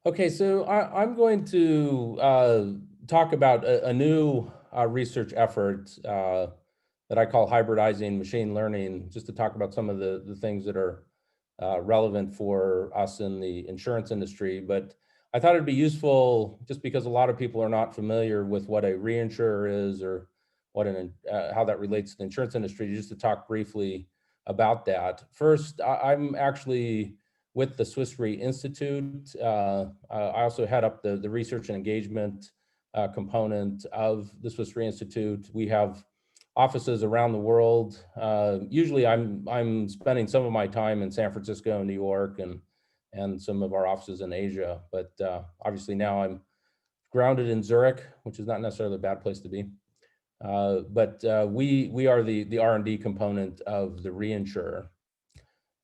Okay, so I'm going to talk about a new research effort that I call hybridizing machine learning, just to talk about some of the things that are relevant for us in the insurance industry. But I thought it'd be useful just because a lot of people are not familiar with what a reinsurer is or how that relates to the insurance industry, just to talk briefly about that. First, I'm actually with the Swiss Re Institute. I also head up the research and engagement component of the Swiss Re Institute. We have offices around the world. Usually, I'm spending some of my time in San Francisco and New York, and some of our offices in Asia. But obviously now I'm grounded in Zurich, which is not necessarily a bad place to be. But we are the R&D component of the reinsurer.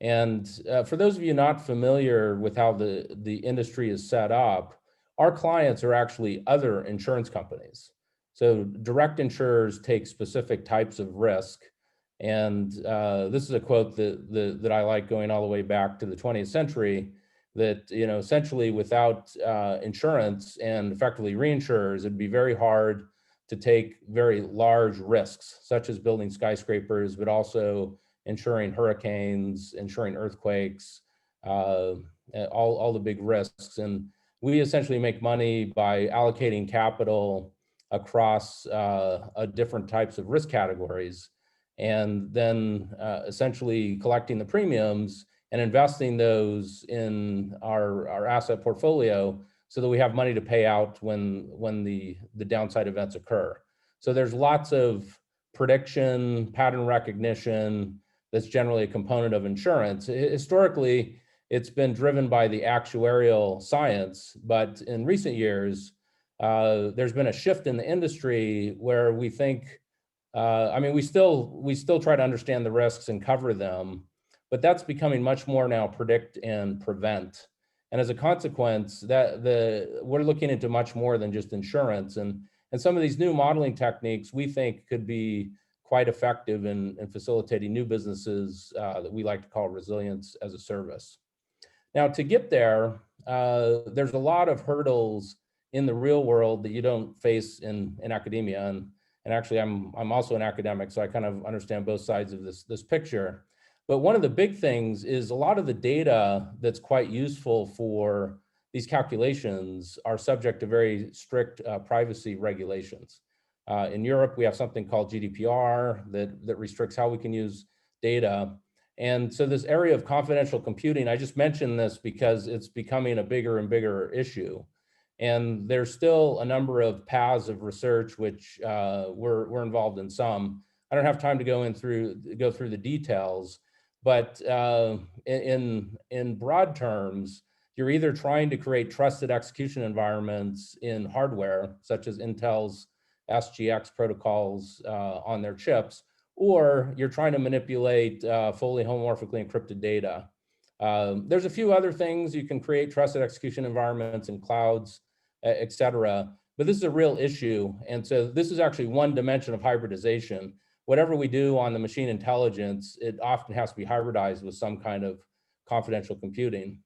And for those of you not familiar with how the industry is set up, our clients are actually other insurance companies. So direct insurers take specific types of risk. And this is a quote that I like, going all the way back to the 20th century, that essentially without insurance and effectively reinsurers, it'd be very hard to take very large risks, such as building skyscrapers, but also insuring hurricanes, insuring earthquakes, all the big risks. And we essentially make money by allocating capital across different types of risk categories, and then essentially collecting the premiums and investing those in our asset portfolio so that we have money to pay out when the downside events occur. So there's lots of prediction, pattern recognition, that's generally a component of insurance. Historically, it's been driven by the actuarial science, but in recent years, there's been a shift in the industry where we think, we still try to understand the risks and cover them, but that's becoming much more now predict and prevent. And as a consequence, we're looking into much more than just insurance, and some of these new modeling techniques we think could be quite effective in facilitating new businesses that we like to call resilience as a service. Now, to get there, there's a lot of hurdles in the real world that you don't face in academia. And actually, I'm also an academic, so I kind of understand both sides of this picture. But one of the big things is a lot of the data that's quite useful for these calculations are subject to very strict privacy regulations. In Europe, we have something called GDPR that restricts how we can use data. And so this area of confidential computing, I just mentioned this because it's becoming a bigger and bigger issue. And there's still a number of paths of research which we're involved in some. I don't have time to go through the details, but in broad terms, you're either trying to create trusted execution environments in hardware, such as Intel's SGX protocols on their chips, or you're trying to manipulate fully homomorphically encrypted data. There's a few other things. You can create trusted execution environments in clouds, et cetera, but this is a real issue. And so this is actually one dimension of hybridization. Whatever we do on the machine intelligence, it often has to be hybridized with some kind of confidential computing.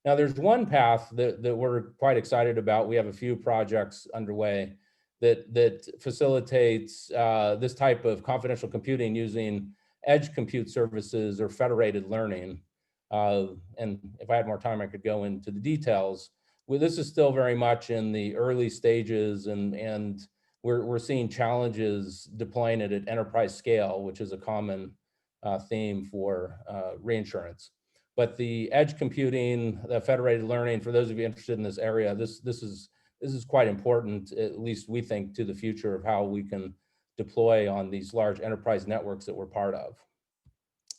Now, there's one path that we're quite excited about. We have a few projects underway that facilitates this type of confidential computing using edge compute services or federated learning. And if I had more time, I could go into the details. Well, this is still very much in the early stages, and we're seeing challenges deploying it at enterprise scale, which is a common theme for reinsurance. But the edge computing, the federated learning, for those of you interested in this area, this is quite important, at least we think, to the future of how we can deploy on these large enterprise networks that we're part of.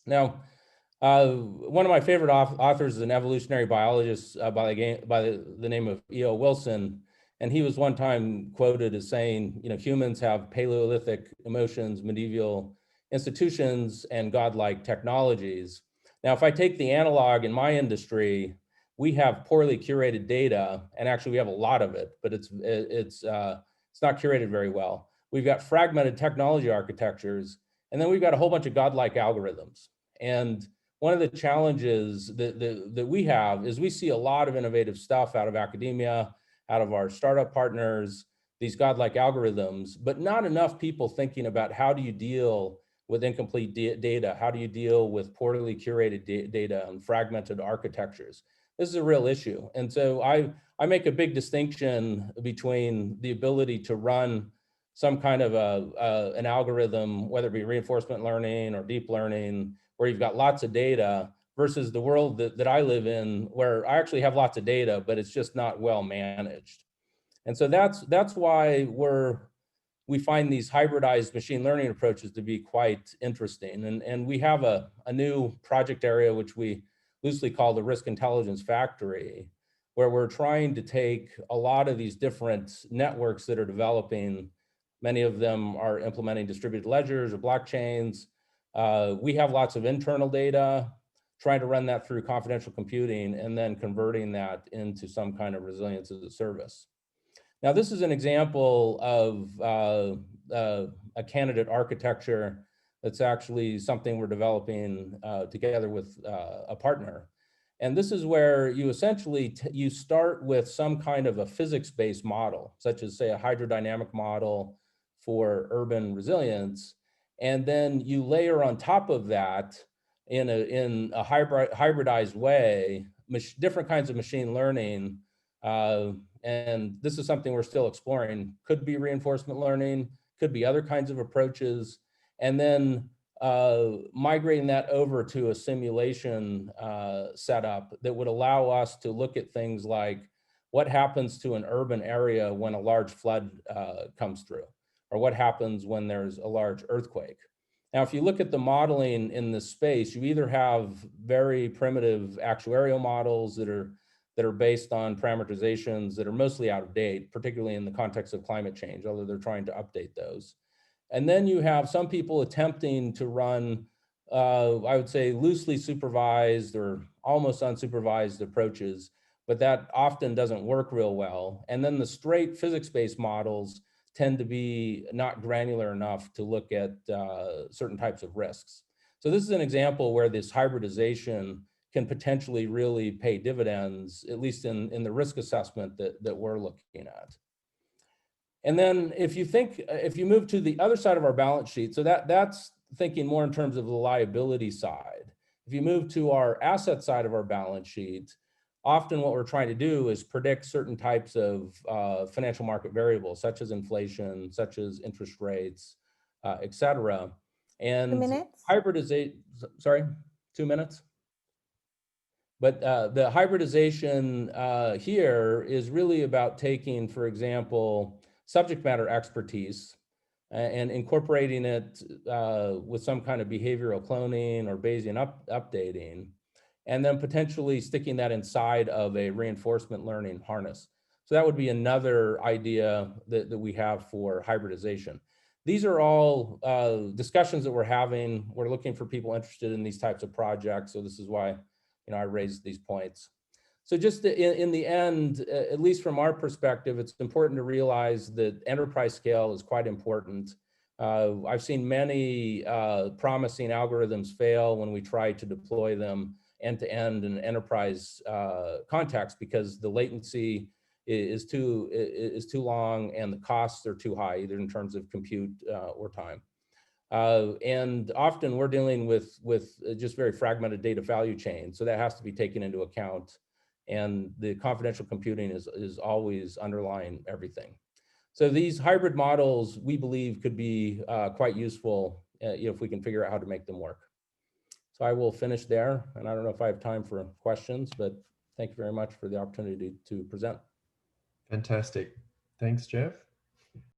Now, one of my favorite authors is an evolutionary biologist by the name of E.O. Wilson, and he was one time quoted as saying, humans have Paleolithic emotions, medieval institutions, and godlike technologies. Now, if I take the analog in my industry, we have poorly curated data, and actually we have a lot of it, but it's not curated very well. We've got fragmented technology architectures, and then we've got a whole bunch of godlike algorithms. And one of the challenges that we have is we see a lot of innovative stuff out of academia, out of our startup partners, these godlike algorithms, but not enough people thinking about how do you deal with incomplete data? How do you deal with poorly curated data and fragmented architectures? This is a real issue. And so I make a big distinction between the ability to run some kind of an algorithm, whether it be reinforcement learning or deep learning, where you've got lots of data, versus the world that I live in, where I actually have lots of data, but it's just not well managed. And so that's why we find these hybridized machine learning approaches to be quite interesting. And we have a new project area, which we loosely call the Risk Intelligence Factory, where we're trying to take a lot of these different networks that are developing. Many of them are implementing distributed ledgers or blockchains. We have lots of internal data, trying to run that through confidential computing and then converting that into some kind of resilience as a service. Now, this is an example of a candidate architecture that's actually something we're developing together with a partner. And this is where you essentially, you start with some kind of a physics-based model, such as say a hydrodynamic model for urban resilience. And then you layer on top of that in a hybridized way, different kinds of machine learning. And this is something we're still exploring. Could be reinforcement learning, could be other kinds of approaches. And then migrating that over to a simulation setup that would allow us to look at things like what happens to an urban area when a large flood comes through, or what happens when there's a large earthquake. Now, if you look at the modeling in this space, you either have very primitive actuarial models that are based on parameterizations that are mostly out of date, particularly in the context of climate change, although they're trying to update those. And then you have some people attempting to run, I would say, loosely supervised or almost unsupervised approaches, but that often doesn't work real well. And then the straight physics-based models tend to be not granular enough to look at certain types of risks. So this is an example where this hybridization can potentially really pay dividends, at least in the risk assessment that we're looking at. And then if you move to the other side of our balance sheet, so that's thinking more in terms of the liability side. If you move to our asset side of our balance sheet, often what we're trying to do is predict certain types of financial market variables, such as inflation, such as interest rates, et cetera. And 2 minutes? hybridization, sorry, 2 minutes? But the hybridization here is really about taking, for example, subject matter expertise and incorporating it with some kind of behavioral cloning or Bayesian updating, and then potentially sticking that inside of a reinforcement learning harness. So that would be another idea that we have for hybridization. These are all discussions that we're having. We're looking for people interested in these types of projects. So this is why I raised these points. So just in the end, at least from our perspective, it's important to realize that enterprise scale is quite important. I've seen many promising algorithms fail when we try to deploy them end-to-end in an enterprise context because the latency is too long and the costs are too high, either in terms of compute or time. And often we're dealing with just very fragmented data value chains. So that has to be taken into account. And the confidential computing is always underlying everything. So these hybrid models, we believe, could be quite useful if we can figure out how to make them work. So I will finish there. And I don't know if I have time for questions, but thank you very much for the opportunity to present. Fantastic. Thanks, Jeff.